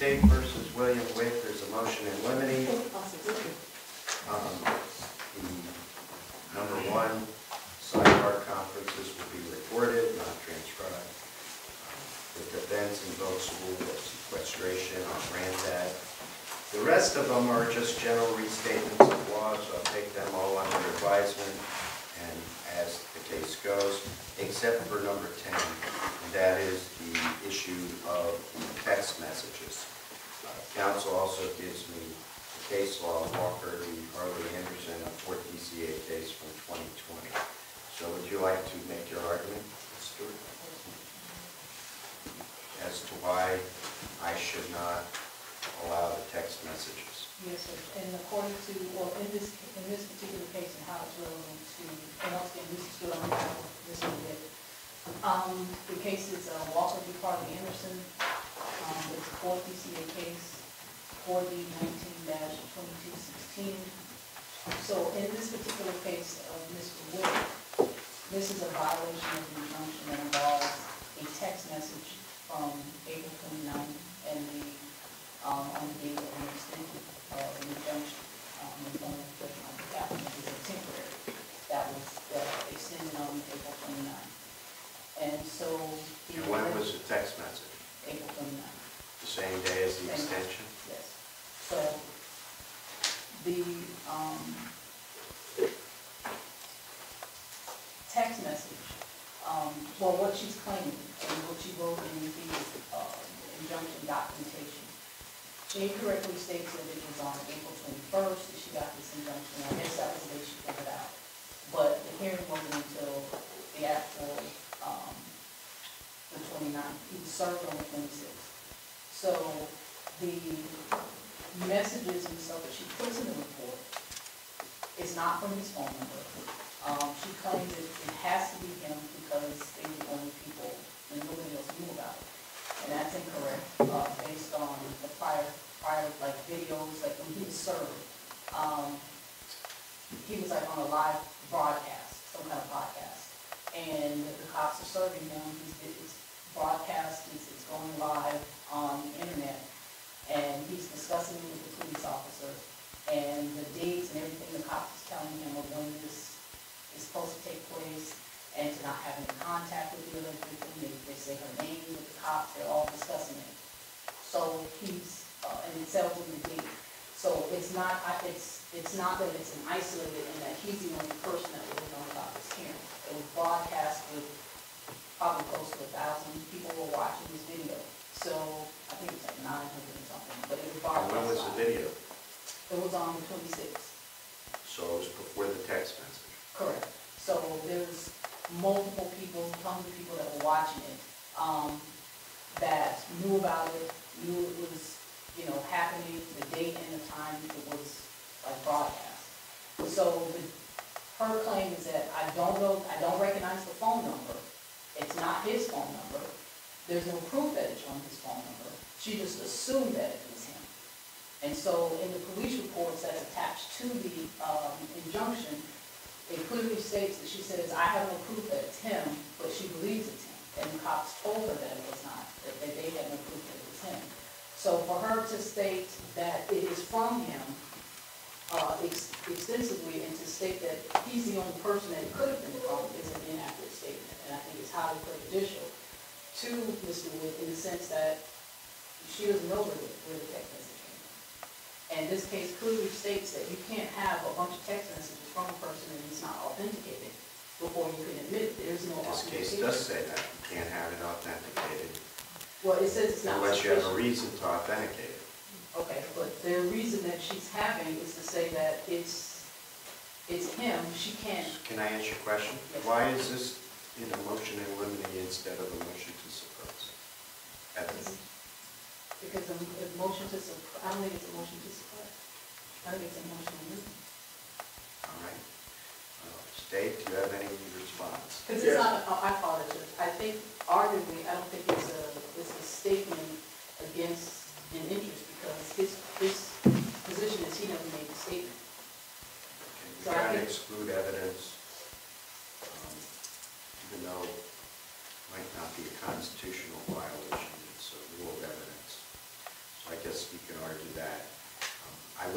State versus William Witt. There's a motion in limine. The number one, sidebar conferences will be recorded, not transcribed. The defense invokes rule of sequestration on Granddad. The rest of them are just general restatements of laws, so I'll take them all under advisement and as the case goes, except for number 10, and that is the issue of text messages. Council also gives me the case law, Walker v. Harley Anderson, a 4th DCA case from 2020. So would you like to make your argument, Stuart, as to why I should not allow the text messages? Yes, sir. And according to, well, in this particular case and how it's relevant to, and once again, this is still on this one bit. The case is Walker v. Harley Anderson. It's a 4th DCA case, 4D 19-2216. So in this particular case of Mr. Wood, this is a violation of the injunction that involves a text message from April 29th and the on the date of an extension of an injunction in front of the applicant is a temporary that was extended on April 29th. And so and when was the text message? April 29th. The same day as the extension? Yes. So the text message, well, what she's claiming and what she wrote in the injunction documentation, she incorrectly states that it was on April 21st that she got this injunction. I guess that was the day she figured it out. But the hearing wasn't until the actual, the 29th. He was served on the 26th. So the messages and stuff that she puts in the report is not from his phone number. She claims that it has to be him because they were the only people and nobody else knew about it. And that's incorrect, based on the prior like videos, like when he was served. He was like on a live broadcast, some kind of broadcast. And the cops are serving him. His broadcast is going live on the internet. And he's discussing it with the police officer. And the dates and everything the cops is telling him of when this is supposed to take place, and to not have any contact with the other victim. They say her name with the cops, they're all discussing it. So he's, and it tells him the date. So it's not that it's an isolated and that he's the only person that will know about this hearing. It was broadcast with probably close to 1,000 people were watching this video. So I think it's like 900 or something, but it was broadcast. And when was the video? It was on the 26th. So it was before the text message? Correct. So there's multiple people, tons of people that were watching it, that knew about it, knew it was, happening, the date and the time it was like broadcast. So her claim is that I don't recognize the phone number. It's not his phone number. There's no proof that it's from his phone number. She just assumed that it was him. And so in the police reports that's attached to the injunction, it clearly states that she says, I have no proof that it's him, but she believes it's him. And the cops told her that it was not, that they had no proof that it was him. So for her to state that it is from him extensively, and to state that he's the only person that it could have been from is an inaccurate statement. And I think it's highly prejudicial to Mr. Wood in the sense that she doesn't know where the text message came from. And this case clearly states that you can't have a bunch of text messages from a person and it's not authenticated before you can admit it. There's no authentication. This case does say that you can't have it authenticated. Well, it says it's not unless you have a reason to authenticate it. Okay, but the reason that she's having is to say that it's him. She can't. Can I ask you a question? Yes. Why is this in a motion in limine instead of a motion to suppress evidence? Because a motion to suppress, I don't think it's a motion to suppress. I think it's a motion to limine. All right. State, do you have any response? Because it's not, I apologize. I think, arguably, I don't think it's a statement against an interest because his position is he never made the statement. Okay. You try to exclude evidence, even though it might not be a constitutional violation, it's a rule of evidence. So I guess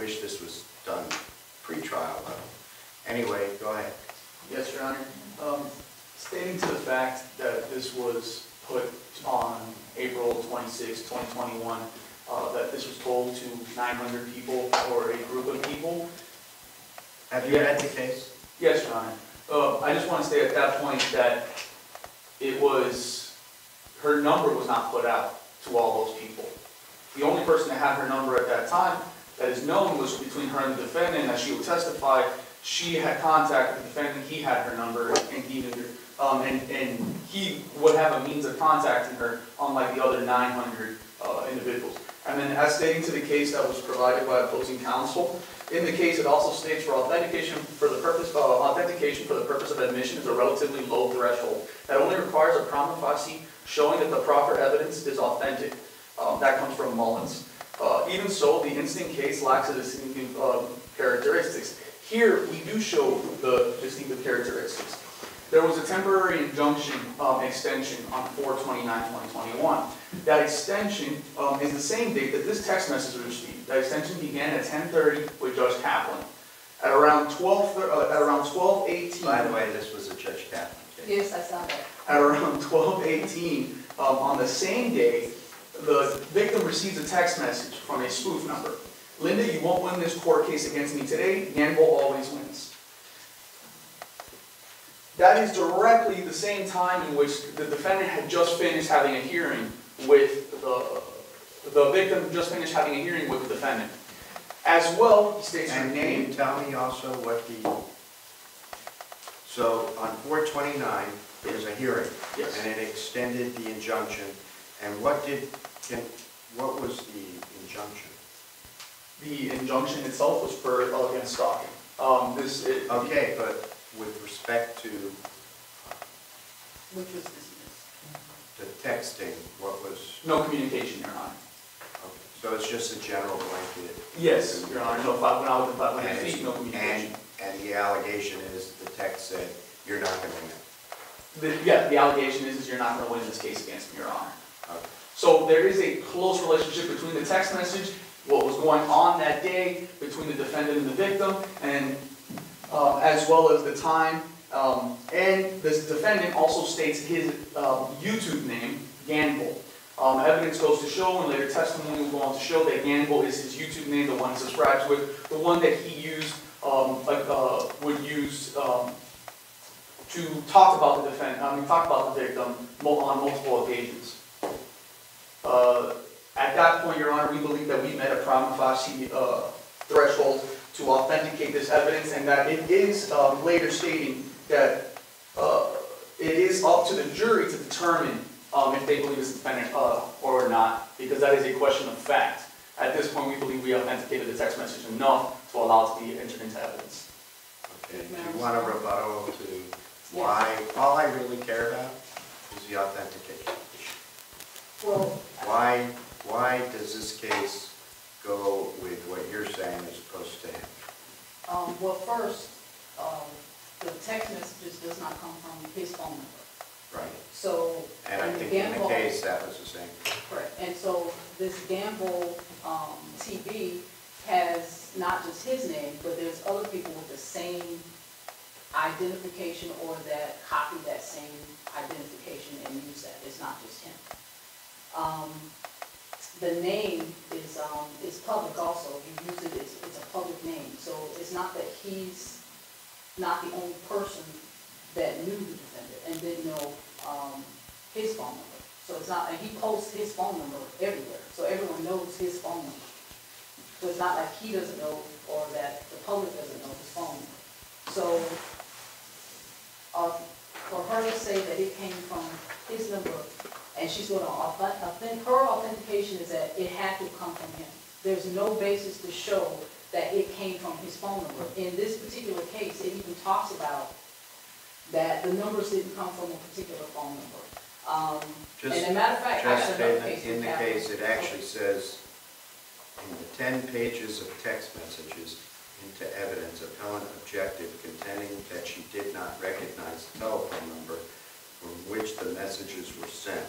wish this was done pre-trial, but anyway, go ahead. Yes, Your Honor. Stating to the fact that this was put on April 26, 2021, that this was told to 900 people or a group of people. Have you read the case? Yes, Your Honor. I just want to say at that point that it was, her number was not put out to all those people. The only person that had her number at that time that is known was between her and the defendant. As she would testify, she had contacted the defendant, he had her number, and he knew her. And he would have a means of contacting her, unlike the other 900 individuals. And then as stating to the case that was provided by opposing counsel, in the case it also states for authentication for the purpose of admission is a relatively low threshold that only requires a prima facie showing that the proper evidence is authentic. That comes from Mullins. Even so, the instant case lacks a distinctive characteristics. Here, we do show the distinctive characteristics. There was a temporary injunction extension on 4/29/2021. That extension is the same date that this text message was received. That extension began at 10:30 with Judge Kaplan. At around 12:18. By the way, this was a Judge Kaplan case. Yes, I saw that. At around 12:18 on the same day, the victim receives a text message from a spoof number. Linda, you won't win this court case against me today. Ganval always wins. That is directly the same time in which the defendant had just finished having a hearing with the victim, just finished having a hearing with the defendant. As well, he states her And name. can you tell me also what so on 4/29, there's a hearing. Yes. And it extended the injunction. And what was the injunction? The injunction itself was for against stalking. Okay, but with respect to Which was dismissed. the texting, what was? No communication, Your Honor. Okay, so it's just a general blanket. Yes, Your Honor. No, when I was in 500 And feet, no communication. And the allegation is the text said, you're not going to win. The allegation is you're not going to win this case against me, Your Honor. Okay. So there is a close relationship between the text message, what was going on that day between the defendant and the victim, and as well as the time. And this defendant also states his YouTube name, Ganval. Evidence goes to show, and later testimony will go on to show that Ganval is his YouTube name, the one he subscribes with, the one that he used, would use to talk about the defendant, talk about the victim on multiple occasions. At that point, Your Honor, we believe that we met a prima facie threshold to authenticate this evidence, and that it is later stating that it is up to the jury to determine if they believe this defendant or not, because that is a question of fact. At this point, we believe we authenticated the text message enough to allow it to be entered into evidence. Okay, do you want a rebuttal to why? All I really care about is the authentication issue. Well, Why does this case go with what you're saying as opposed to him? well, first, the text messages does not come from his phone number. Right. So, And I think in the case that was the same. correct. And so this Ganval TV has not just his name, but there's other people with the same identification or that copy that same identification and use that. It's not just him. The name is public also. You use it, it's a public name. So it's not that he's not the only person that knew the defendant and didn't know his phone number. So it's not, and he posts his phone number everywhere. So everyone knows his phone number. So it's not like he doesn't know or that the public doesn't know his phone number. So for her to say that it came from his number and she's going to her authentication is that it had to come from him. There's no basis to show that it came from his phone number. In this particular case, it even talks about that the numbers didn't come from a particular phone number. And as a matter of fact, I got another case. In the case, it actually says, in the 10 pages of text messages into evidence, appellant objected, contending that she did not recognize the telephone number from which the messages were sent.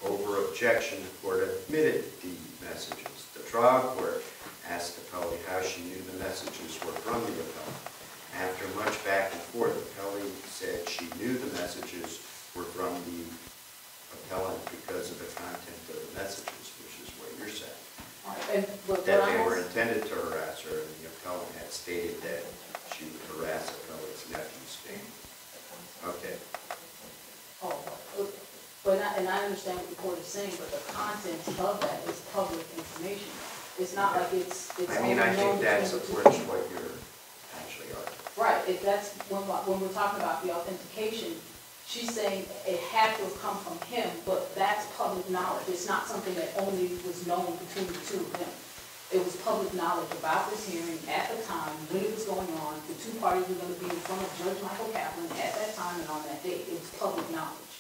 Over objection, the court admitted the messages. The trial court, and asked appellee how she knew the messages were from the appellant. After much back and forth, appellee said she knew the messages were from the appellant because of the content of the messages, which is what you're saying. All right, but That what they I'm were also- intended to harass her, and the appellant had stated that she would harass appellate's nephew, Stan. Okay. Oh, but I understand what the court is saying, but the content of that is public information. It's not like it's I mean, I only known think that between the two supports people. what you're actually arguing. Right, if that's, when we're talking about the authentication, she's saying it had to have come from him, but that's public knowledge. It's not something that only was known between the two of them. It was public knowledge about this hearing at the time, when it was going on. The two parties were going to be in front of Judge Michael Kaplan at that time and on that date. It was public knowledge.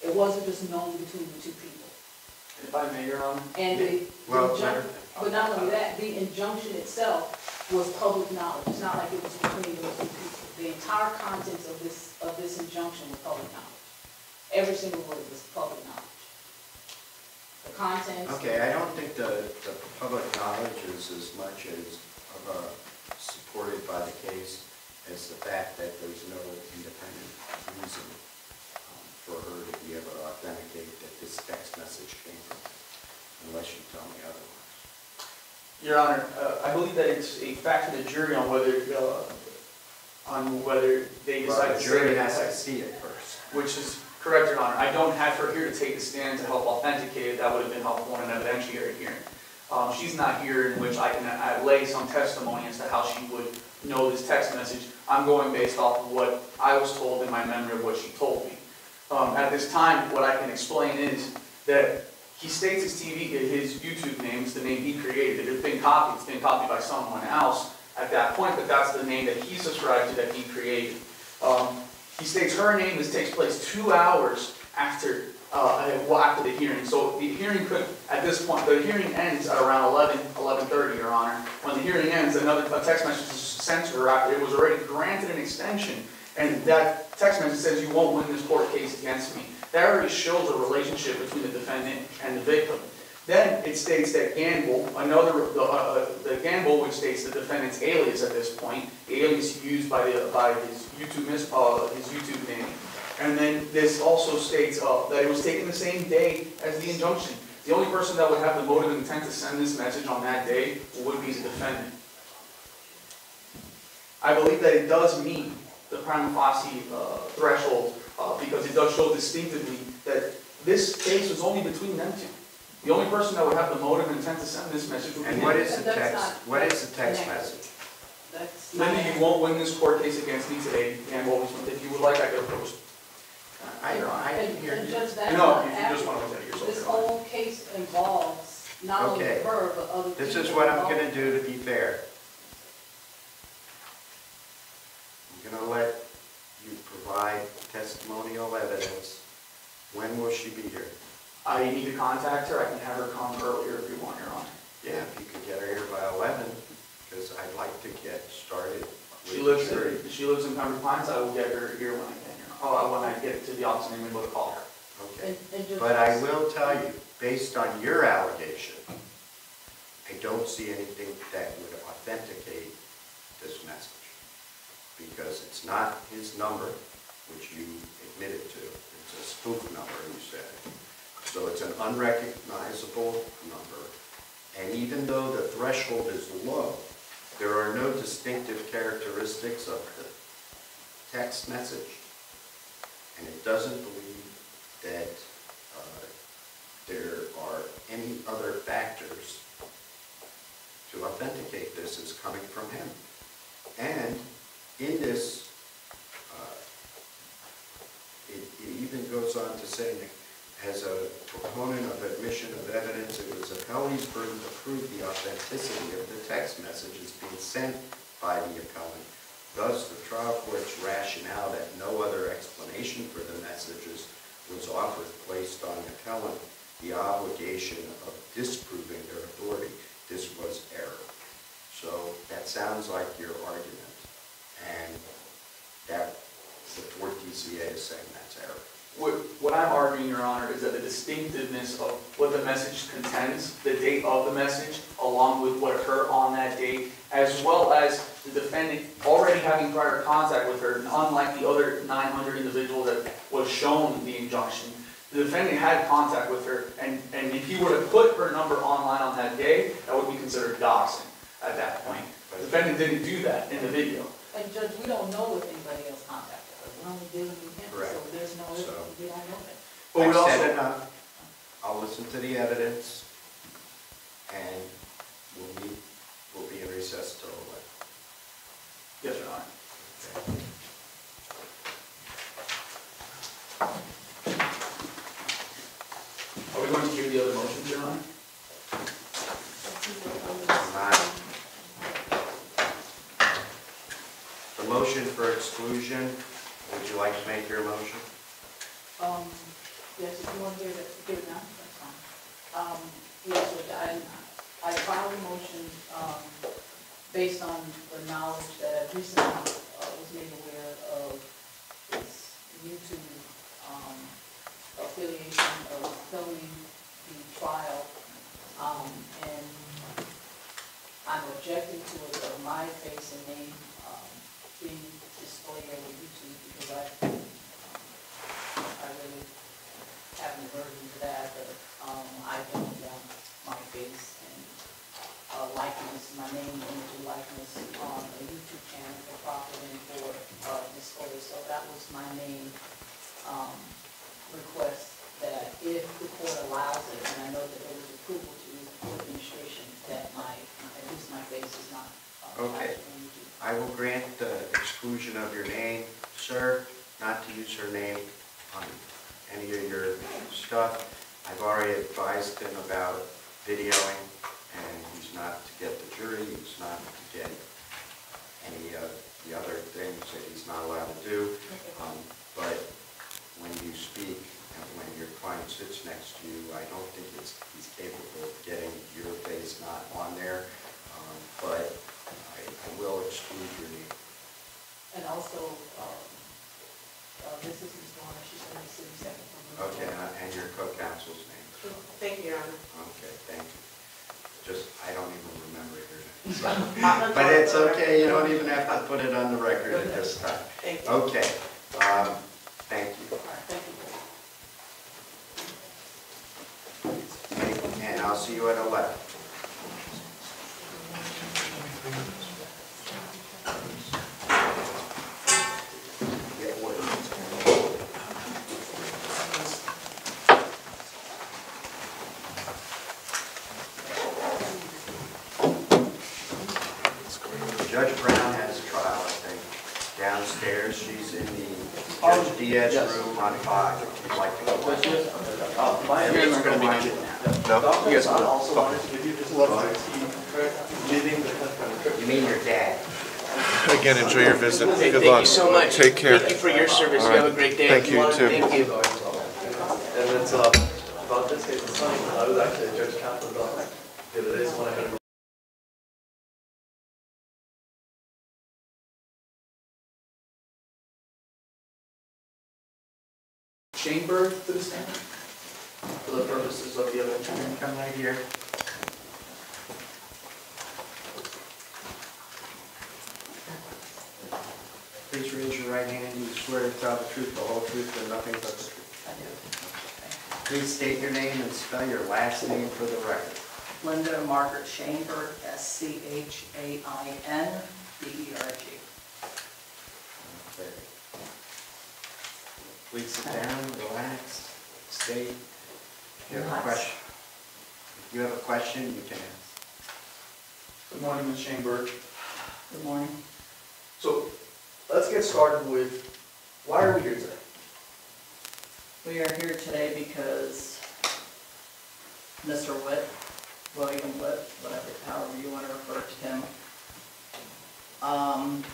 It wasn't just known between the two people. If I may, Your Honor. And the Well, injunction, but not only that, the injunction itself was public knowledge. It's not like it was between those two people. The entire contents of this injunction was public knowledge. Every single word was public knowledge. The contents. Okay, I don't think the public knowledge is as much as supported by the case as the fact that there's no independent reason for her to be able to authenticate that this text message came from him, unless you tell me otherwise. Your Honor, I believe that it's a fact for the jury on whether they decide Well, to the jury say has to that, see it first. which is correct, Your Honor. I don't have her here to take the stand to help authenticate it. That would have been helpful in an evidentiary hearing. She's not here in which I can lay some testimony as to how she would know this text message. I'm going based off of what I was told in my memory of what she told me. At this time, what I can explain is that he states his YouTube name is the name he created. It's been copied by someone else at that point, but that's the name that he subscribed to, that he created. He states her name takes place 2 hours after the hearing. So the hearing could, at this point, the hearing ends at around 11:30, Your Honor. When the hearing ends, a text message is sent to her. It was already granted an extension, and that text message says, "You won't win this court case against me." That already shows a relationship between the defendant and the victim. Then it states that Ganval, the Ganval, which states the defendant's alias at this point, the alias used by his YouTube name. And then this also states that it was taken the same day as the injunction. The only person that would have the motive and intent to send this message on that day would be the defendant. I believe that it does meet the prima facie threshold because it does show distinctively that this case was only between them two. The only person that would have the motive and intent to send this message would be And him. what is the That's text? not- What is the text that's- message? That's not. Linda, you won't win this court case against me today, Ganval. If you would like, I could approach. I didn't hear And you. Judge, that's No, not if you just want to look at it yourself. This whole case involves not only Okay. her, but other people. This is what I'm going to do to be fair. I'm going to let you provide testimonial evidence. When will she be here? I need to contact her. I can have her come earlier if you want, Your Honor. Yeah, if you could get her here by 11, because I'd like to get started. She with the jury. lives in Pembroke Pines. I will get her here when I can, Your Honor. When I get to the office, I'm able to call her. Okay. And Judge, But I will tell you, based on your allegation, I don't see anything that would authenticate this message. Because it's not his number, which you admitted to. It's a spoof number, you said. So it's an unrecognizable number. And even though the threshold is low, there are no distinctive characteristics of the text message. And it doesn't believe that there are any other factors to authenticate this as coming from him. And in this, it even goes on to say, as a proponent of admission of evidence, it was appellee's burden to prove the authenticity of the text messages being sent by the appellant. Thus, the trial court's rationale that no other explanation for the messages was offered placed on the appellant the obligation of disproving their authority. This was error. So that sounds like your argument, and that the 4th DCA is saying that's error. What I'm arguing, Your Honor, is that the distinctiveness of what the the message contends, the date of the message, along with what occurred on that date, as well as the defendant already having prior contact with her, and unlike the other 900 individuals that was shown the injunction, the defendant had contact with her, and if he were to put her number online on that day, that would be considered doxing at that point. The defendant didn't do that in the video. And Judge, we don't know if anybody else contacted her, we're only dealing with him, Correct. so there's no, So- we don't know that. But we I've said also, enough. I'll listen to the evidence, and we'll be in recess till 11. yes, Your Honor. Are we going to hear the other motions, Your Honor? Not- The motion for exclusion, would you like to make your motion? Yes, if you want to give it now, that's fine. Yes, I filed a motion, based on the knowledge that I recently, was made aware of this YouTube, affiliation of felony trial, and I'm objecting to it, of my face and name, being displayed over YouTube, because I really have an aversion to that, but, I don't want my face and, likeness, my name, image, and likeness on a YouTube channel for profit and for, display, so that was my main, request, that if the court allows it, and I know that there was approval to use the court administration, that at least my face is not, Okay. flashed on YouTube. I will grant the exclusion of your name, sir, not to use her name on any of your stuff. I've already advised him about videoing, and he's not to get the jury, he's not to get any of the other things that he's not allowed to do. But when you speak, and when your client sits next to you, I don't think he's capable of getting your face not on there. But I will exclude your name. And also, this is Ms. Warner, she's going to be city secretary. Okay, and your co-counsel's name. Thank you, Your Honor. Okay, thank you. Just, I don't even remember your name. But it's okay, you don't even have to put it on the record at this time. Thank you. Okay, thank you. Thank you. And I'll see you at 11. Get order. Judge Brown has a trial, I think, downstairs. She's in the Judge Diaz room on 5, if you'd like to go. My name's going to be Jim. No? You guys also wanted to give you just You mean your dad? Again, enjoy your visit. Hey, Good thank luck. you so much. Take care. Thank you for your service. All You have right. a great day. Thank you, you too. Thank you. And it's about this case, it's funny, I was actually a judge captain about the other day, so when I had a Chamber to the stand for the purposes of the other attorney. Come right here. Please raise your right hand. You swear to tell the truth, the whole truth, and nothing but the truth. I do. Please state your name and spell your last name for the record. Linda Margaret Shainberg, SCHAINBERG. Okay. Please sit down, relax, state. If you have a Relax. question, if you have a question, you can ask. Good morning, Ms. Shainberg. Good morning. So, let's get started with, why are we here today? We are here today because Mr. Witt, William Witt, however you want to refer to him,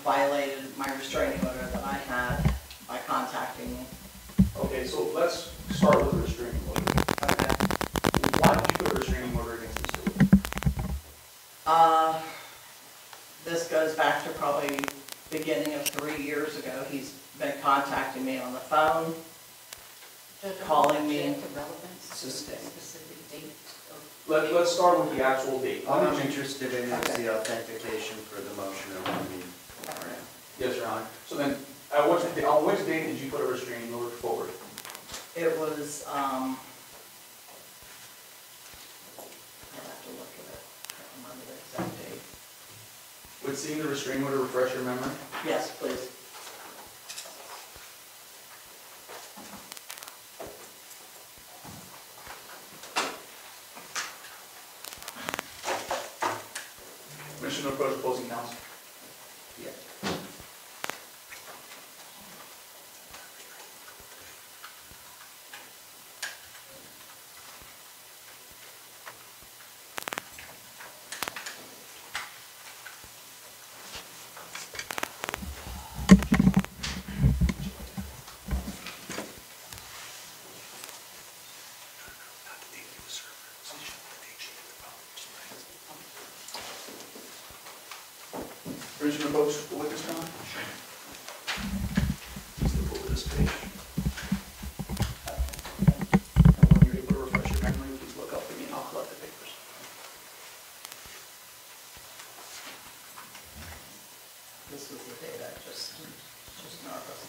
violated my restraining order that I had by contacting me. Okay, so let's start with the restraining order. Okay. Why did you put a restraining order against Mr. Wood? This goes back to probably beginning of 3 years ago. He's been contacting me on the phone, calling me. Specific date of. Let's start with the actual date. All I'm interested in is Okay. the authentication for the motion of the meeting. Yes, Your Honor. So then, on which date did you put a restraining order forward? It was, I'll have to look at it, I can't remember the exact date. Would seeing the restraining order refresh your memory? Yes, please. Permission to approach opposing counsel. Yeah. Permission to approach the witness stand. Please look over this page. And when you're able to refresh your memory, please look up for me and I'll collect the papers. This was the date I just nervous.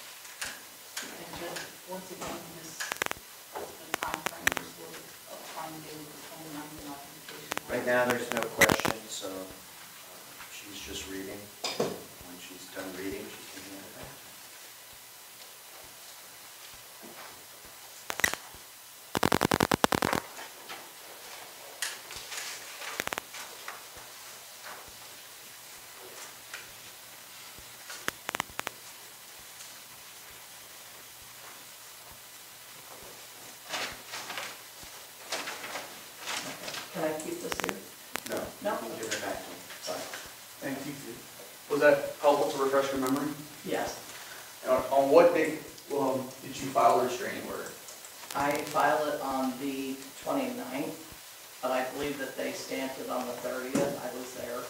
And just, once again, this, the timeframe is really a fine day with the 29th and authentication. Right now, there's no question, so she's just reading. When she's done reading, she can hand it back. Can I keep this here? No, No. you can give it back to me. Sorry. Thank you. Was that helpful to refresh your memory? Yes, And on what date did you file a restraining order? I filed it on the 29th, but I believe that they stamped it on the 30th. I was there.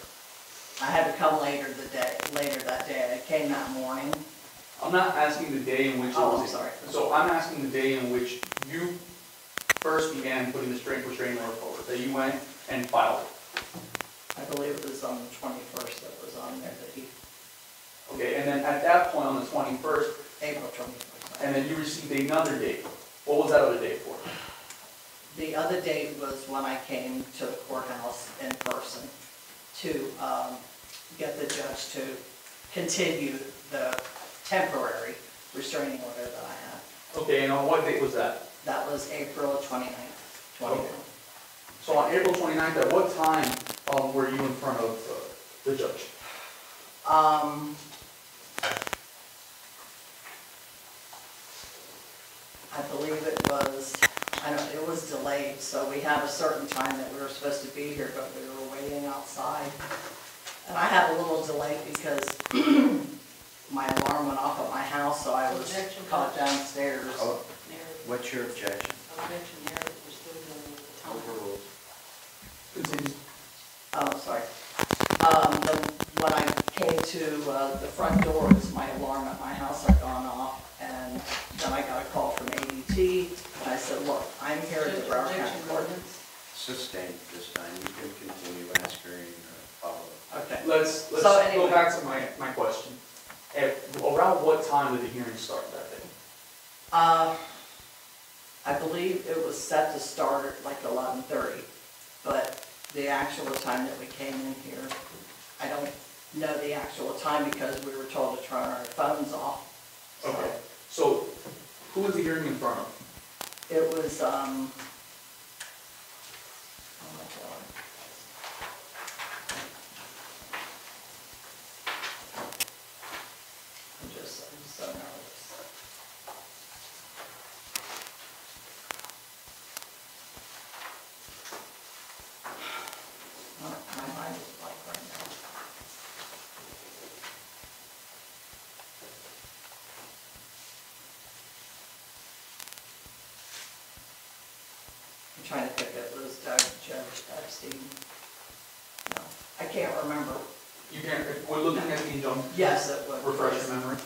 I had to come later that day. I came that morning. I'm not asking the day in which it Oh, was. I'm sorry. So I'm asking the day in which you first began putting the restraining order forward, that you went and filed it. I believe it was on the 21st that was on there that he, Okay, and then at that point on the 21st, April 21st. and then you received another date. What was that other date for? The other date was when I came to the courthouse in person to get the judge to continue the temporary restraining order that I had. Okay, and on what date was that? That was April 29th, 2020. Okay. So on April 29th, at what time were you in front of the judge? I believe it was, it was delayed, so we had a certain time that we were supposed to be here, but we were waiting outside. And I had a little delay because my alarm went off at my house, so I was caught downstairs. Oh, what's your objection? Objection there, that we're still dealing with the time. Overruled. Continue. Oh, sorry. When I came to the front doors, my alarm at my house had gone off, and then I got a call from ADT, and I said, look, I'm here at the Broward County Objection, Court. ordinance. Sustained this time. You can continue answering follow-up. Okay. Let's So go anyway. back to my question. Around what time did the hearing start that day? I believe it was set to start at like 11:30, but the actual time that we came in here, I don't know the actual time because we were told to turn our phones off. So Okay. So who was the hearing in front of? it was, oh my God. I'm so nervous. trying to think, it was Judge Epstein. No, I can't remember. You can, if we're looking at the injunction. Yes, it would. Refresh your memory.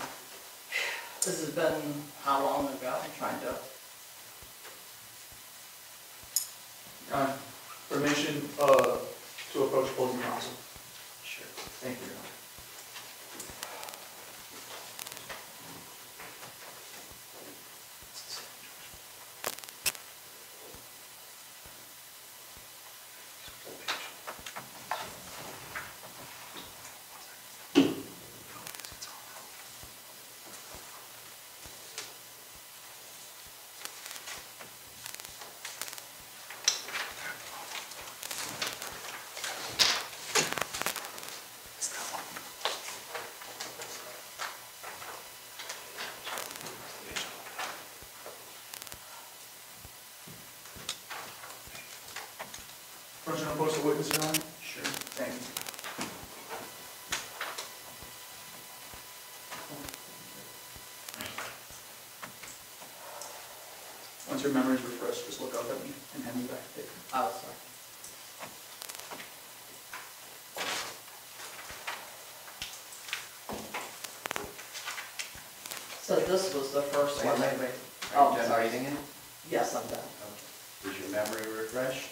This has been how long ago? I'm trying to, Permission, to approach opposing counsel. Sure. Thank you, Your Honor. Permission to approach the witness, Your Honor? Sure. Thank you. Once your memory is refreshed, just look up at me and hand me back the paper. oh, sorry. So this was the first one. Wait. Oh, Are you done sorry. reading it? Yes, I'm done. Okay. Is your memory refreshed?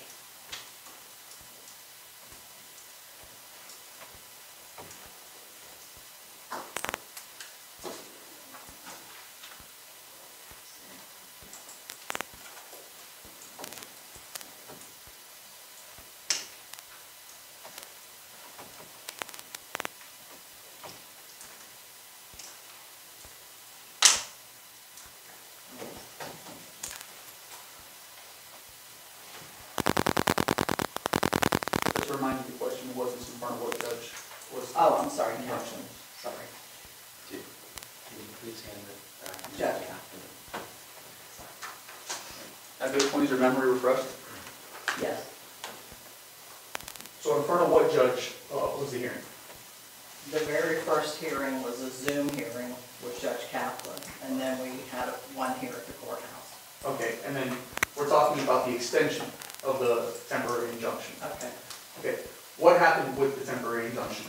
Just to remind you, the question wasn't in front of what judge was. Oh, I'm sorry, correction, sorry. Can you please hand it back? Judge. At this point, is your memory refreshed? Yes, So in front of what judge was the hearing? the very first hearing was a Zoom hearing with Judge Kaplan, and then we had one here at the courthouse. Okay, and then we're talking about the extension of the temporary injunction. Okay. Okay, what happened with the temporary injunction?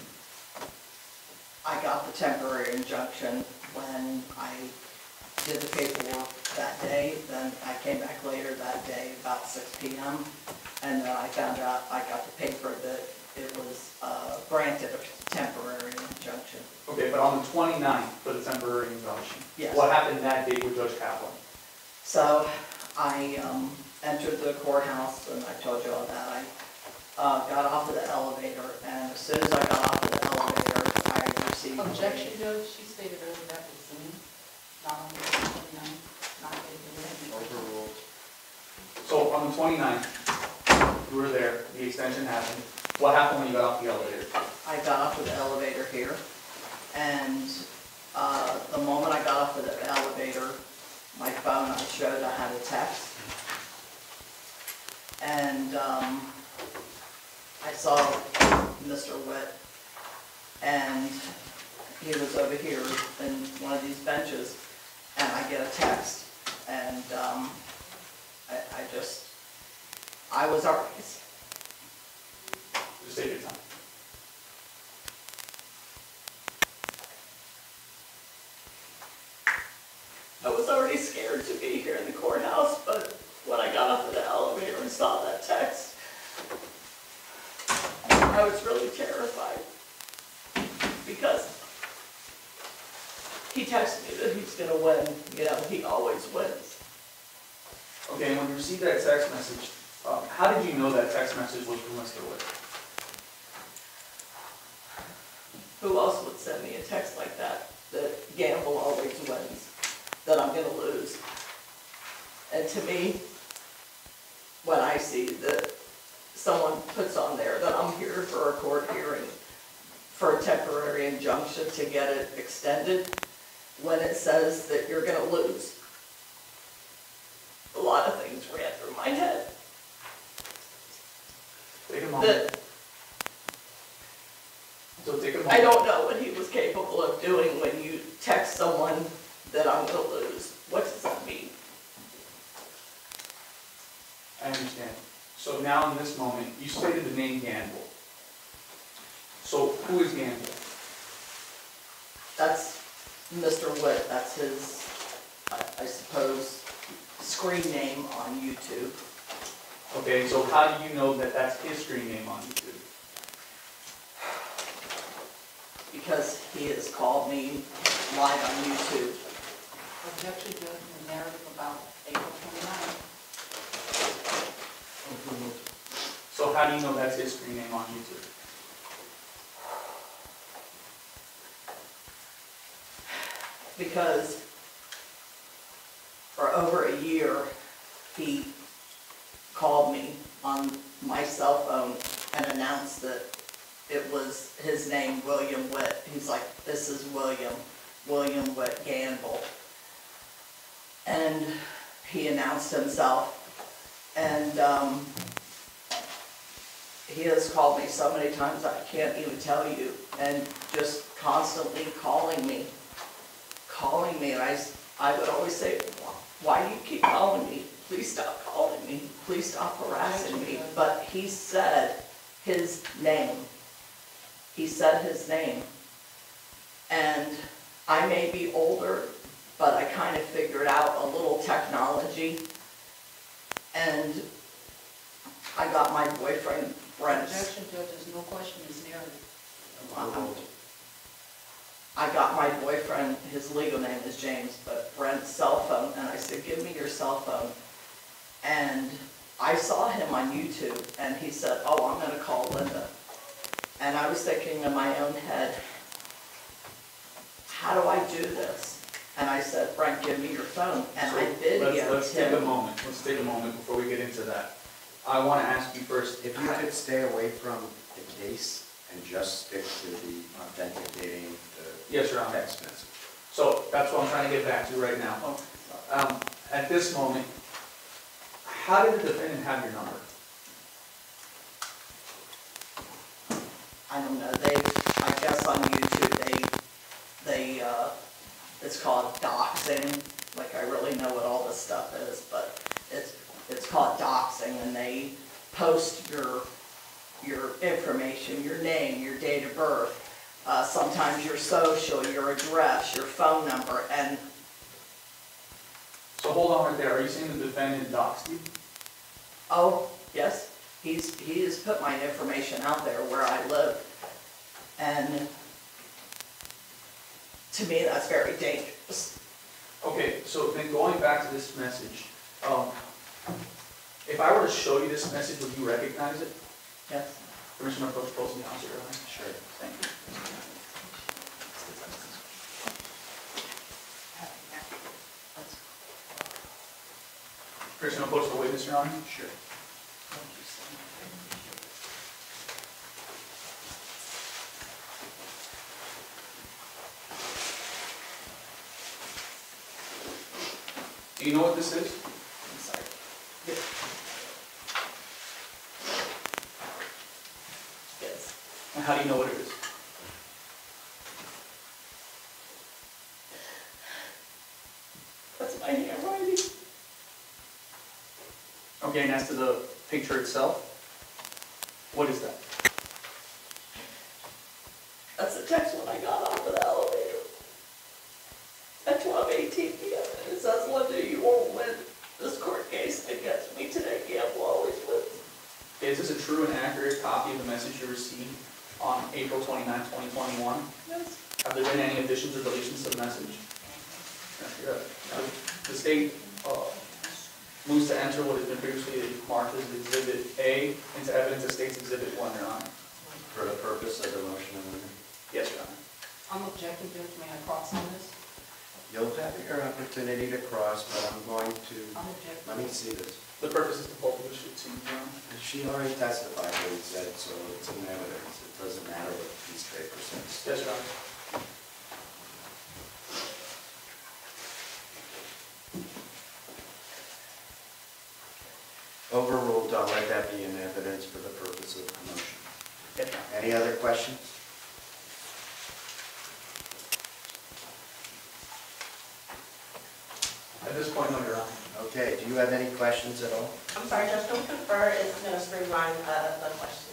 I got the temporary injunction when I did the paperwork that day, then I came back later that day about 6 p.m. And then I found out, I got the paper that it was granted a temporary injunction. Okay, but on the 29th for the temporary injunction? Yes. What happened that day with Judge Kaplan? So I entered the courthouse, and I told you all that. I got off of the elevator, and as soon as I got off of the elevator, I received... Objection, Judge, she stated earlier that was Zoom, not on the 29th, not getting Overruled. So on the 29th, you were there, the extension happened. What happened when you got off the elevator? I got off of the elevator here, and the moment I got off of the elevator, my phone, I showed I had a text. And I saw Mr. Witt, and he was over here in one of these benches, and I get a text, and I was already... Just take your time. I was already scared to be here in the courthouse, but when I got off of the elevator and saw that text, I was really terrified, because he texted me that he's gonna win, you know, he always wins. Okay, and when you received that text message, how did you know that text message was from Mr. Witt? Who else would send me a text like that Ganval always wins, that I'm gonna lose? And to me, when I see that someone puts on there that I'm here for a court hearing for a temporary injunction to get it extended, when it says that you're gonna lose, a lot of things ran through my head. Take a moment. That So take a moment. I don't know what he was capable of doing when you text someone that I'm gonna lose. What does that mean? I understand. now in this moment, you stated the name Ganval. So who is Ganval? That's Mr. Witt, that's his, I suppose, screen name on YouTube. Okay, so how do you know that that's his screen name on YouTube? Because he has called me live on YouTube. Objection to the narrative about April 29th. So how do you know that's his screen name on YouTube? Because for over a year, he called me on my cell phone and announced that it was his name, William Witt. He's like, this is William Witt Ganval. And he announced himself. And he has called me so many times I can't even tell you, and just constantly calling me. And I would always say, why do you keep calling me? Please stop calling me. Please stop harassing me. But he said his name. He said his name. And I may be older, but I kind of figured out a little technology. And I got my boyfriend, Brent's. Objection, Judge, there's no question is narrative. I got my boyfriend, his legal name is James, but Brent's cell phone, and I said, give me your cell phone. And I saw him on YouTube, and he said, oh, I'm gonna call Linda. And I was thinking in my own head, how do I do this? And I said, Brent, give me your phone. And I videoed Let's take a him. moment. Let's take a moment before we get into that. I want to ask you first, If you could stay away from the case and just stick to the authenticating Yes, Your the Honor. text message. So that's what I'm trying to get back to right now. Oh, At this moment, how did the defendant have your number? I don't know, I guess on YouTube, it's called doxing, like I really know what all this stuff is, but it's called doxing, and they post your information, your name, your date of birth, sometimes your social, your address, your phone number, and So hold on right there. Are you saying the defendant doxed you? oh, yes, he has put my information out there where I live, and to me, that's very dangerous. Okay, so then going back to this message, if I were to show you this message, would you recognize it? Yes. Commissioner Approach Posting Officer, Your Honor. Sure. Thank you. Commissioner Approach the witness, Your Honor. Sure. Do you know what this is? I'm sorry. Yes. And how do you know what it is? That's my handwriting. Okay, and as to the picture itself, what is that? That's the text when I got off of the elevator. At 12:18 p.m. And it says, Linda, you won't win this court case against me today. Gamble always wins. Is this a true and accurate copy of the message you received on April 29, 2021? Yes. Have there been any additions or deletions to the message? The state moves to enter what has been previously marked as Exhibit A into evidence of State's Exhibit 1, Your Honor. For the purpose of the motion amendment. Yes, Your Honor. I'm objecting, Judge, may I cross on this? You'll have your opportunity to cross, but I'm going to, I'm objecting. let me see this. The purpose is to pull the issue to you, Your Honor. She already testified what he said, so it's in evidence. It doesn't matter what these papers say. Yes, Your Honor. Overruled, I'll let that be in evidence for the purpose of the motion. Yes, Your Honor. Any other questions? At this point, no, Your Honor. Okay, do you have any questions at all? I'm sorry, Judge, can we confer is going to streamline the questions?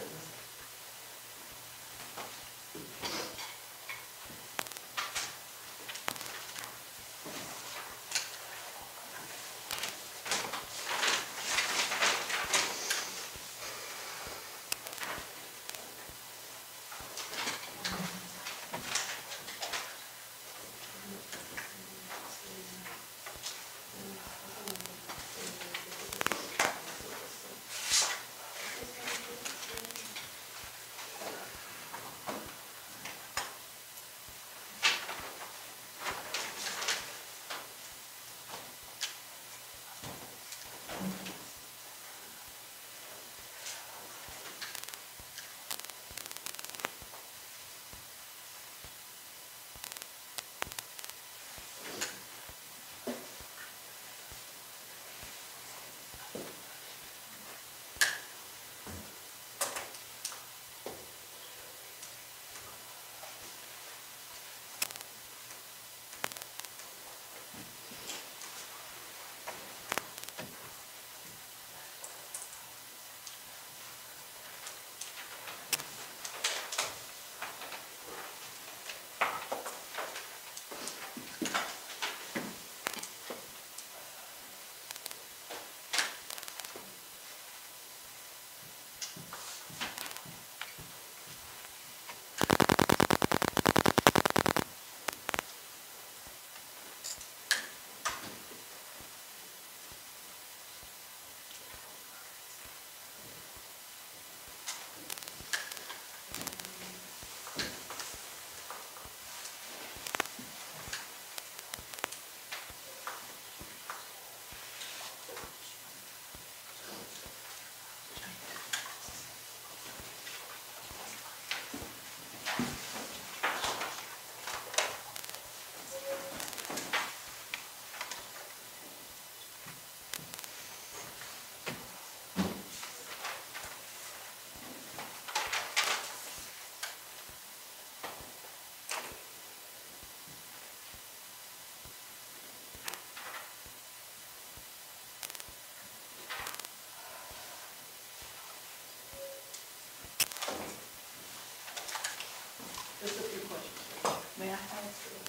Just a few questions. May I ask you?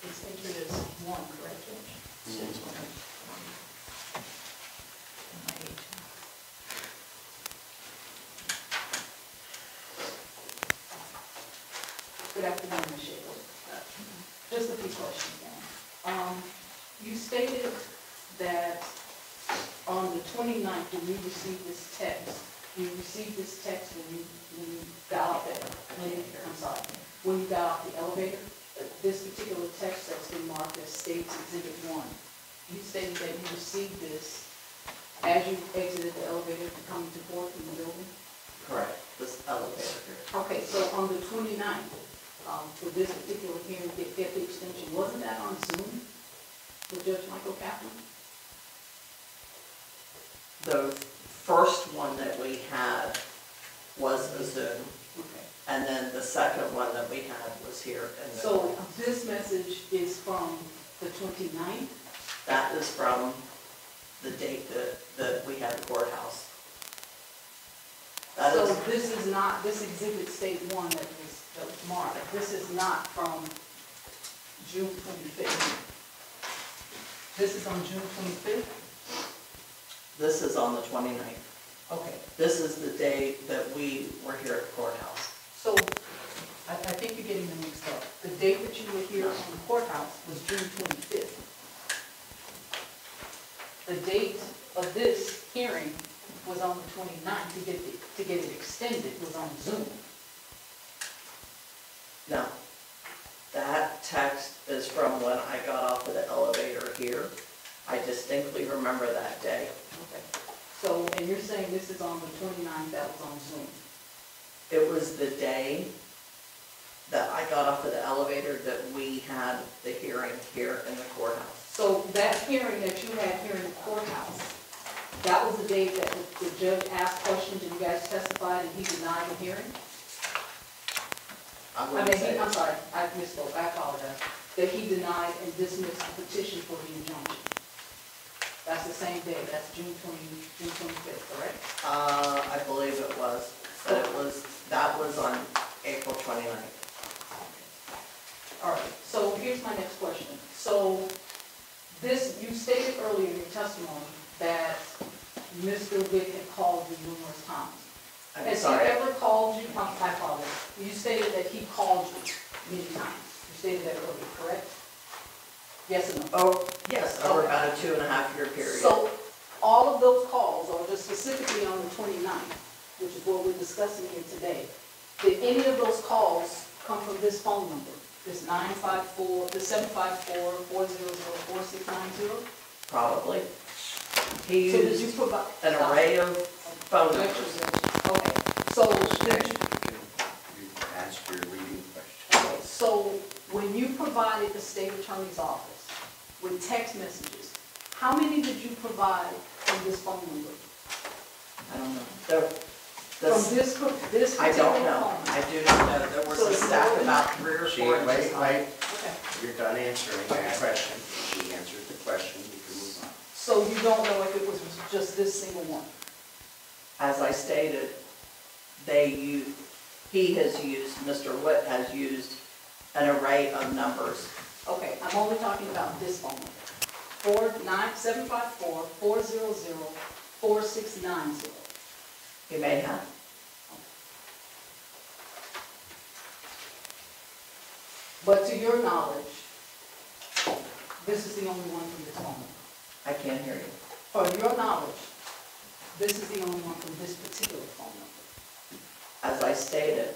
It's entered as one, correct, Judge? Yes. Good afternoon, Ms. Shayla. Just a few questions now. You stated that on the 29th, when you received this text, when you got off the, when you got off the elevator, this particular text that's been marked as States Exhibit 1, you stated that you received this as you exited the elevator to come to forth in the building? Correct, this elevator here. Okay, so on the 29th, for this particular hearing, get the extension, wasn't that on Zoom with Judge Michael Kaplan? The first one that we had was a Zoom, Okay. and then the second one that we had was here. So this message is from the 29th? That is from the date that we had the courthouse. That So is, this is not, this exhibit state 1 that was marked, this is not from June 25th? This is on June 25th? this is on the 29th. Okay, This is the day that we were here at the courthouse. so I think you're getting them mixed up. The date that you were here on the courthouse was June 25th. The date of this hearing was on the 29th, to get it extended was on Zoom. No, that text is from when I got off of the elevator here. I distinctly remember that day. Okay. So, and you're saying this is on the 29th, that was on Zoom? It was the day that I got off of the elevator that we had the hearing here in the courthouse. So that hearing that you had here in the courthouse, that was the day that the judge asked questions and you guys testified and he denied the hearing? I I wouldn't mean, say, I'm sorry, I misspoke, I apologize. that he denied and dismissed the petition for the injunction. That's the same day, that's June 25th, correct? I believe it was, but that was on April 29th. All right, so here's my next question. So this, you stated earlier in your testimony that Mr. Witt had called you numerous times. I'm Has sorry. he ever called you? I apologize. You stated that he called you many times. You stated that earlier, correct? Yes or no? Oh, yes, over Okay. about a 2.5-year period. So all of those calls, or just specifically on the 29th, which is what we're discussing here today, did any of those calls come from this phone number? This 954, the 754-400-4690? Probably. He So did you used provide? an array of phone numbers. Okay, so did you, You ask your leading question. so when you provided the state attorney's office with text messages, how many did you provide from this phone number? I don't know. From this I particular don't know. phone? I do not know. There was So a it's staff more than- about 3 or 4 inches Wait, high. Okay, you're done answering that question. She answered the question, you can move on. so you don't know if it was just this single one? As I stated, Mr. Witt has used an array of numbers. Okay, I'm only talking about this phone number. 754-400-4690. He may have. But to your knowledge, this is the only one from this phone number. I can't hear you. For your knowledge, this is the only one from this particular phone number. As I stated,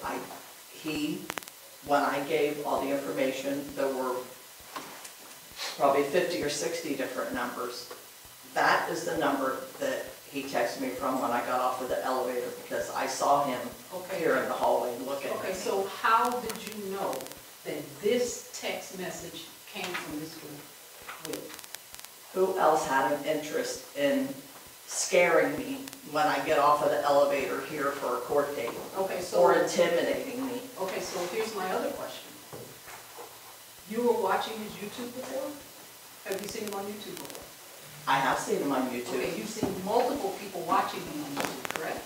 when I gave all the information, there were probably 50 or 60 different numbers. That is the number that he texted me from when I got off of the elevator, because I saw him Okay. here in the hallway looking at Okay, me. so how did you know that this text message came from Mr. Witt? Who else had an interest in scaring me when I get off of the elevator here for a court date, Okay, so. or intimidating me? Okay, so here's my other question. You were watching his YouTube before? Have you seen him on YouTube before? I have seen him on Okay, YouTube. you've seen multiple people watching him on YouTube, correct?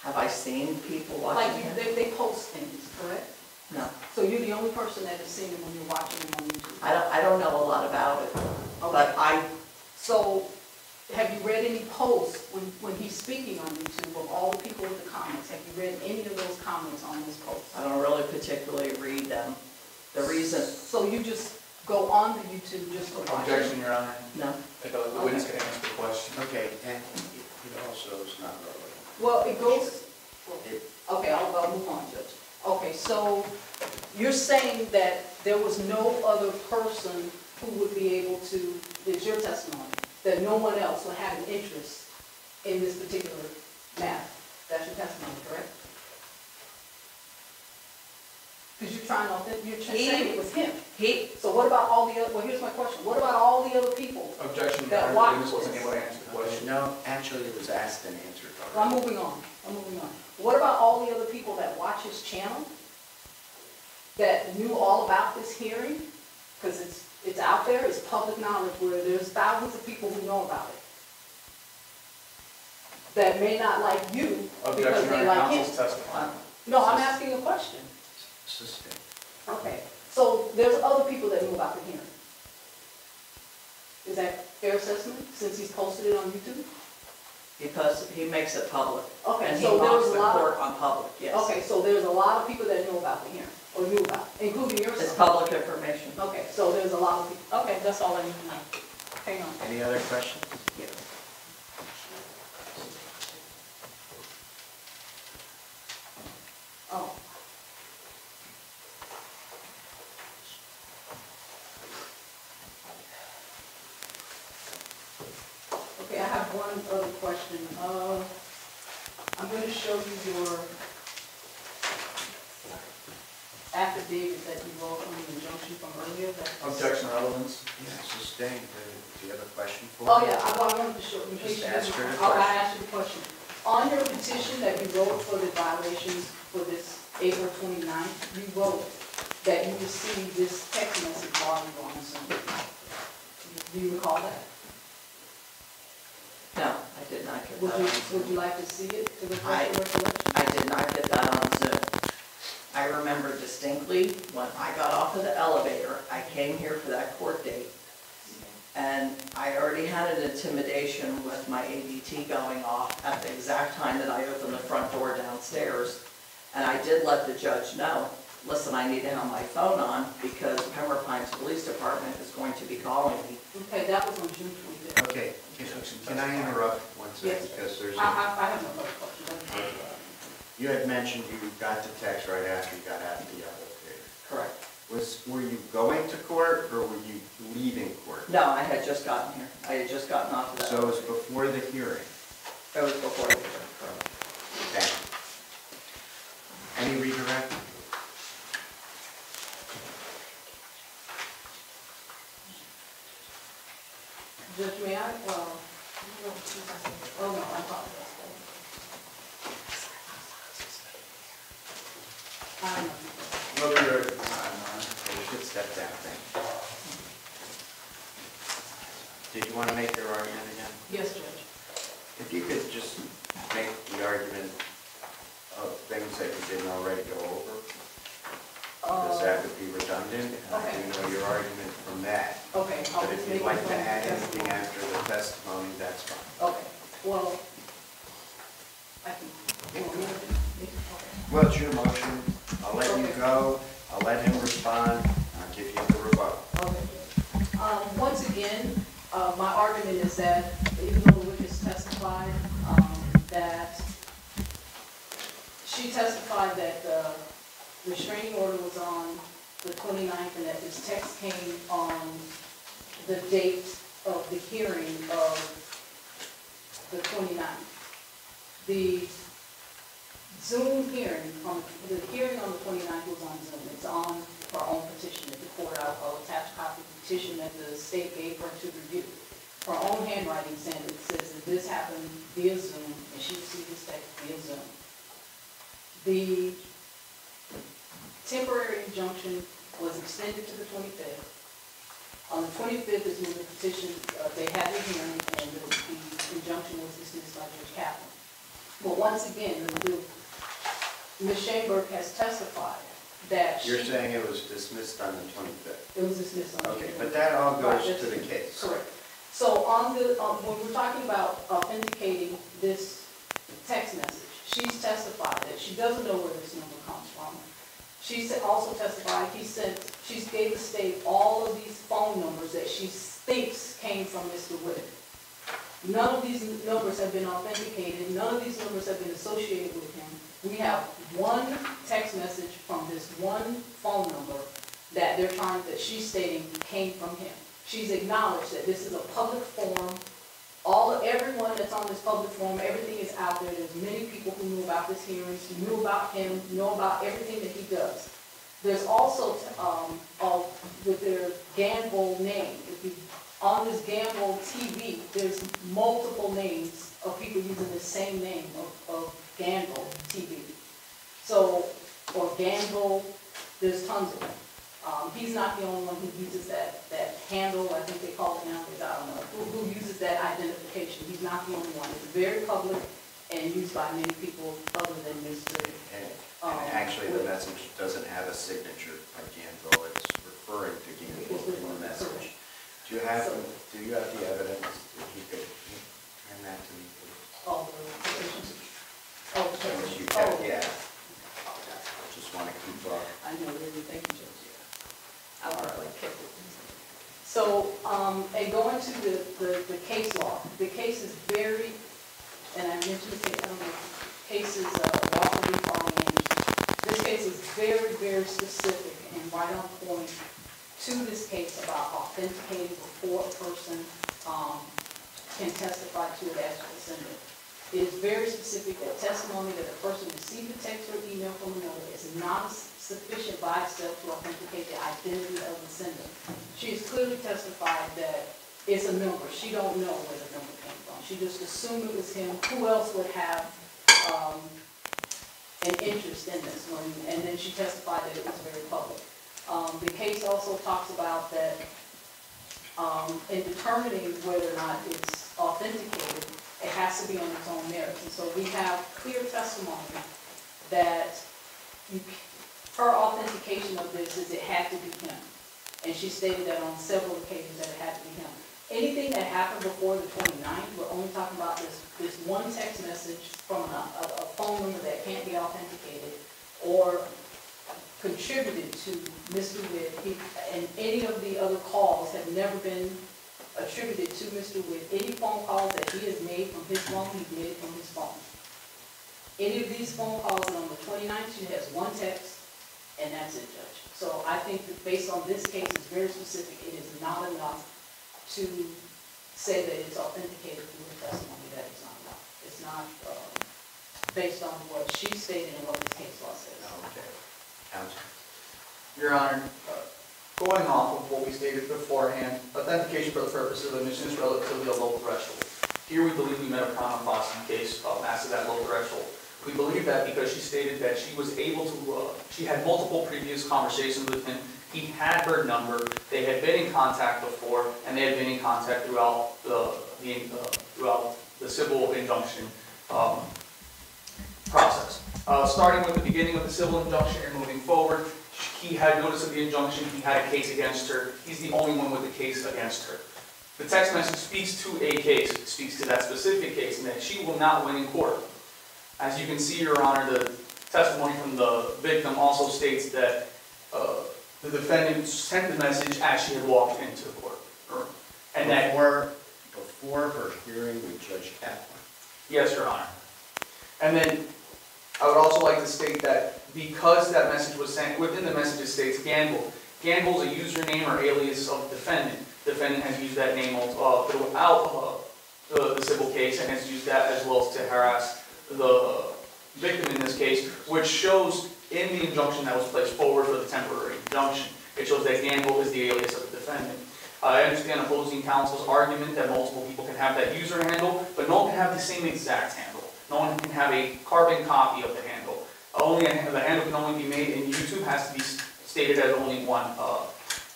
Have I seen people Like, watching him? they post things, correct? No. So you're the only person that has seen him when you're watching him on YouTube? I don't know a lot about it, but Okay, so have you read any posts when he's speaking on YouTube of all the people with the comments? Have you read any of those comments on his posts? I don't really particularly read them. The reason, So you just go on the YouTube just to watch it? Objection, Your Honor. no, The witness can answer the question. Okay, and it also is not really. Well, it goes, It- okay, I'll move on, Judge. Okay, so you're saying that there was no other person who would be able to, it's your testimony, that no one else would have an interest in this particular matter? That's your testimony, correct? Because you're saying it was him. So what about all the other, well, here's my question. What about all the other people? Objection, Your That Honor. The watch witness wasn't this. able to answer the question. No, actually, it was asked and answered I'm already. moving on. What about all the other people that watch his channel? That knew all about this hearing? Because it's out there, it's public knowledge where there's thousands of people who know about it. That may not like you because Objection, they Your like Honor. him. Counsel's testifying. No, I'm asking a question. Sustained. Okay, so there's other people that knew about the hearing. Is that fair assessment, since he's posted it on YouTube? because he makes it public. Okay, And he so there mocks was the a lot court of, on public, yes. okay, so there's a lot of people that knew about the hearing, or knew about, it, including It's yourself. public information. Okay, so there's a lot of people, okay, that's all I need to know. Hang on. Any other questions? Oh. Okay, I have one other question. I'm going to show you your affidavit that you wrote on the injunction from earlier. Objection, relevance. Yeah, sustained. Do you have a question for me? Oh, yeah, I wanted to show, in case Just you ask didn't. her the Okay, I question. asked you the question. On your petition that you wrote for the violations for this April 29th, you wrote that you received this text message while while you were on Zoom. Do you recall that? No, I did not get Would that you, on Zoom. would you like to see it to refresh your recollection? I did not get that on Zoom. I remember distinctly when I got off of the elevator, I came here for that court date. And I already had an intimidation with my ADT going off at the exact time that I opened the front door downstairs. And I did let the judge know, listen, I need to have my phone on because Pembroke Pines Police Department is going to be calling me. Okay, that was on June 25th. Okay, can I interrupt one second? Yes. Because there's, I have no further questions. you had mentioned you got the text right after you got out of the elevator. Correct. Were you going to court or were you leaving court? No, I had just gotten here. I had just gotten off of that. So it was before the hearing. It was before the hearing, correct. Thank you. Any redirect? Judge, may I, oh no, I apologize. I know. No, you're, You should step down, thank you. Did you want to make your argument again? Yes, Judge. If you could just make the argument of things that you didn't already go over, because that would be redundant, and I do know your argument from that. Okay. I'll But if just you'd make like it to from add the anything testimony. after the testimony, that's fine. Okay, well, I can, okay. Well, it's your motion. I'll let you go. I'll let him respond. I'll give you the rebuttal. Okay. Once again, my argument is that even though the witness testified, that she testified that the restraining order was on the 29th and that this text came on the date of the hearing of the 29th. The Zoom hearing, the hearing on the 29th was on Zoom. It's on her own petition that the court, I'll attach a copy of the petition that the state gave her to review. Her own handwriting says that this happened via Zoom, and she received this text via Zoom. The temporary injunction was extended to the 25th. On the 25th is when the petition, they had the hearing, and the injunction was dismissed by Judge Kaplan. But once again, Ms. Shainberg has testified that You're saying it was dismissed on the 25th? it was dismissed on the 25th. Okay, but that all goes Right, to the case. Correct. So on the, when we're talking about authenticating this text message, she's testified that she doesn't know where this number comes from. She also testified, she gave the state all of these phone numbers that she thinks came from Mr. Witt. None of these numbers have been authenticated. None of these numbers have been associated with him. We have one text message from this one phone number that that she's stating came from him. She's acknowledged that this is a public forum. Everyone that's on this public forum, everything is out there. There's many people who knew about this hearing, who knew about him, know about everything that he does. There's also, with their Ganval name, on this Ganval TV, there's multiple names of people using the same name of Ganval TV. So, or Ganval, there's tons of them. He's not the only one who uses that handle, I think they call it nowadays, I don't know, who uses that identification. He's not the only one. It's very public and used by many people other than Mr. And actually, the message doesn't have a signature by Ganval. It's referring to Ganval in the message. Do you have the evidence? If you could hand that to me, please. Oh, the petition. Yeah. Just want to keep up. I know, really, thank you, Judge. All right. So, and going to the case law, the case is very, and I mentioned the case, I don't know, cases Walker v. Farley Anderson. This case is very, very specific and right on point to this case about authenticating before a person can testify to it as a descendant. It is very specific that testimony that a person received a text or email from another is not sufficient by itself to authenticate the identity of the sender. She has clearly testified that it's a number. She don't know where the number came from. She just assumed it was him. Who else would have an interest in this one? And then she testified that it was very public. The case also talks about that in determining whether or not it's authenticated, it has to be on its own merits. And so we have clear testimony that her authentication of this is it had to be him. And she stated that on several occasions that it had to be him. Anything that happened before the 29th, we're only talking about this one text message from a phone number that can't be authenticated or contributed to Mr. Witt, and any of the other calls have never been attributed to Mr. Witt. Any phone calls that he has made from his phone, he did from his phone. Any of these phone calls on the 29th, she has one text, and that's it, Judge. So I think that based on this case, it's very specific. It is not enough to say that it's authenticated through the testimony. That is not enough. It's not based on what she stated and what this case law says. Okay. Counsel. Your Honor, going off of what we stated beforehand, authentication for the purpose of admission is relatively a low threshold. Here we believe we met a prima facie case as to that low threshold. We believe that because she stated that she was able to, she had multiple previous conversations with him. He had her number. They had been in contact before, and they had been in contact throughout the civil injunction process. Starting with the beginning of the civil injunction and moving forward, he had notice of the injunction. He had a case against her. He's the only one with a case against her. The text message speaks to a case, speaks to that specific case, and that she will not win in court. As you can see, Your Honor, the testimony from the victim also states that the defendant sent the message as she had walked into the court. And before her hearing with Judge Kaplan. Yes, Your Honor. And then I would also like to state that because that message was sent, within the message it states Ganval. Ganval is a username or alias of defendant. Defendant has used that name throughout the civil case and has used that as well to harass the victim in this case, which shows in the injunction that was placed forward for the temporary injunction. It shows that Ganval is the alias of the defendant. I understand opposing counsel's argument that multiple people can have that user handle, but no one can have the same exact handle. No one can have a carbon copy of the handle. The handle can only be made, and YouTube has to be stated as only one.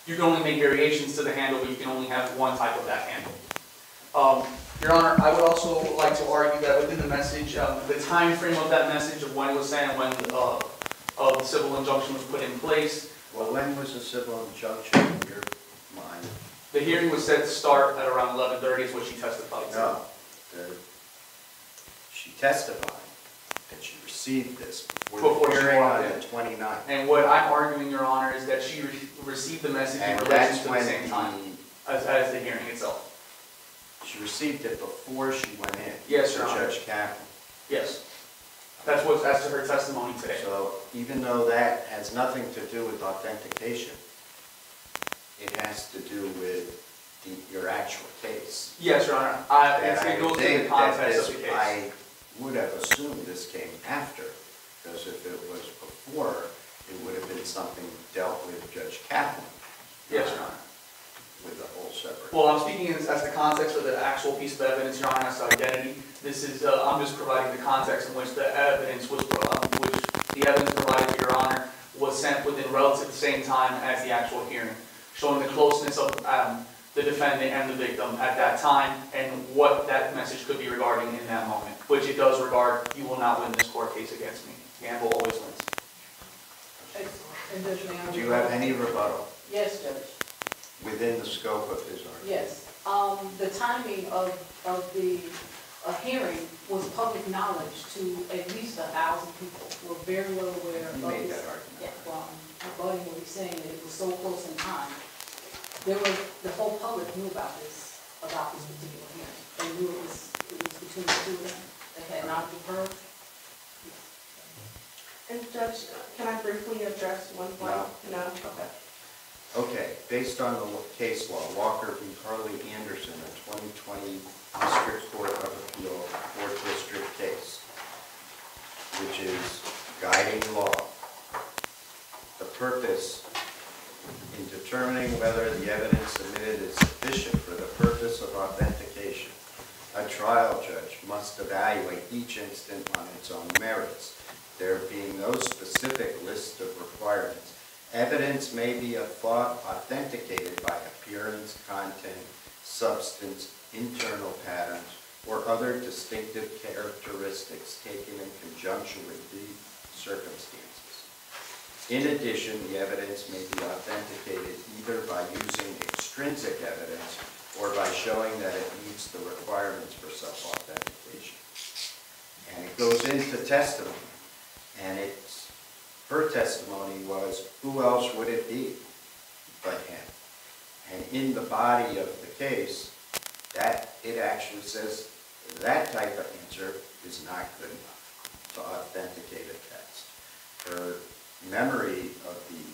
You can only make variations to the handle, but you can only have one type of that handle. Your Honor, I would also like to argue that within the message, the time frame of that message of when it was sent and when the civil injunction was put in place. Well, when was the civil injunction in your mind? The hearing was set to start at around 11:30 is what she testified to. No. She testified that she received this before the hearing on the 29th. And what I'm arguing, Your Honor, is that she received the message in relation to the same time as the hearing itself. She received it before she went in. Yes, Your Honor. Judge Kaplan. Yes. That's what's as to her testimony today. So even though that has nothing to do with authentication, it has to do with your actual case. Yes, Your Honor. It goes to the context of the case. I would have assumed this came after, because if it was before, it would have been something dealt with Judge Kaplan. Yes, Your Honor. With a whole separate. Well, I'm speaking as the context of the actual piece of evidence, Your Honor, as to identity. This is, I'm just providing the context in which the evidence was, provided to Your Honor was sent within relative the same time as the actual hearing, showing the closeness of the defendant and the victim at that time and what that message could be regarding in that moment, which it does regard, you will not win this court case against me. Ganval always wins. Do you have any rebuttal? Yes, Judge. Within the scope of his argument? Yes. The timing of the hearing was public knowledge to at least 1,000 people. We're very well aware of You made that argument. Yeah, well, rebutting what he's saying, that it was so close in time. The whole public knew about this particular hearing. They knew it was between the two of them. They had not deferred. And Judge, can I briefly address one point? No? Okay. Okay, based on the case law, Walker v. Harley Anderson, a 2020 District Court of Appeal 4th District case, which is guiding law. The purpose in determining whether the evidence submitted is sufficient for the purpose of authentication, a trial judge must evaluate each instance on its own merits, there being no specific list of requirements Evidence may be authenticated by appearance, content, substance, internal patterns, or other distinctive characteristics taken in conjunction with the circumstances. In addition, the evidence may be authenticated either by using extrinsic evidence or by showing that it meets the requirements for self-authentication. And it goes into testimony, and her testimony was, who else would it be but him? And in the body of the case, that it actually says that type of answer is not good enough to authenticate a text. Her memory of the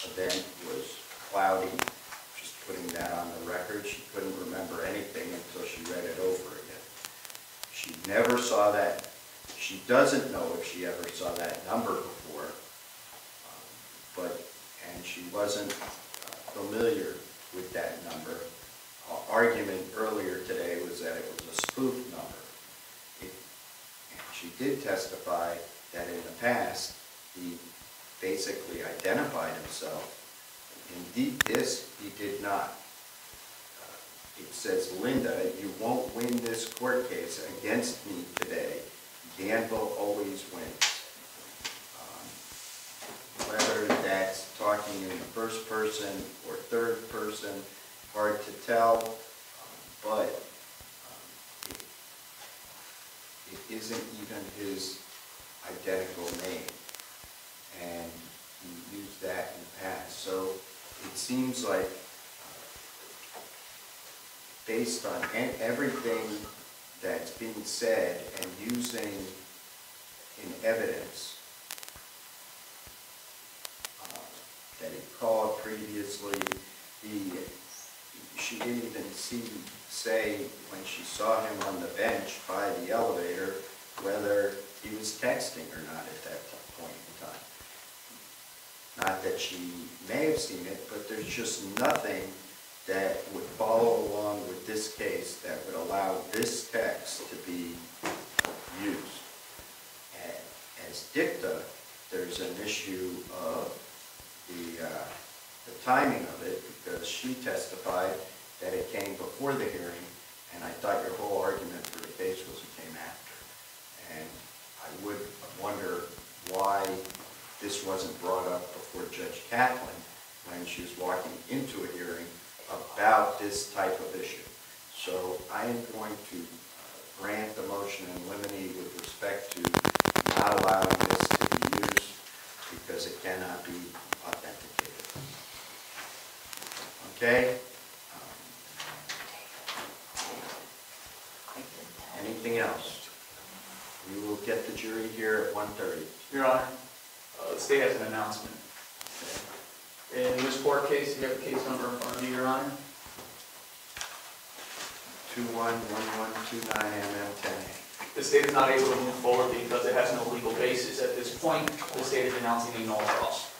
event was cloudy. Just putting that on the record, she couldn't remember anything until she read it over again. She never saw that. She doesn't know if she ever saw that number before, and she wasn't familiar with that number. Argument earlier today was that it was a spoof number. And she did testify that in the past, he basically identified himself. Indeed, this he did not. It says, Linda, you won't win this court case against me today. Ganval always wins. Whether that's talking in the first person or third person, hard to tell, but it isn't even his identical name, and he used that in the past. So it seems like, based on everything that's being said and using in evidence that he called previously, she didn't even say when she saw him on the bench by the elevator whether he was texting or not at that point in time. Not that she may have seen it, but there's just nothing that would follow along with this case that would allow this text to be used. As dicta, there's an issue of the timing of it, because she testified that it came before the hearing, and I thought your whole argument for the case was it came after. And I would wonder why this wasn't brought up before Judge Kaplan when she was walking into a hearing about this type of issue. So I am going to grant the motion in limine with respect to not allowing this to be used because it cannot be authenticated. Okay? Anything else? We will get the jury here at 1:30. Your Honor, the state has an announcement. In this court case, you have a case number in front of you, Your Honor. 211129MM10A. The state is not able to move forward because it has no legal basis. At this point, the state is announcing a no cross.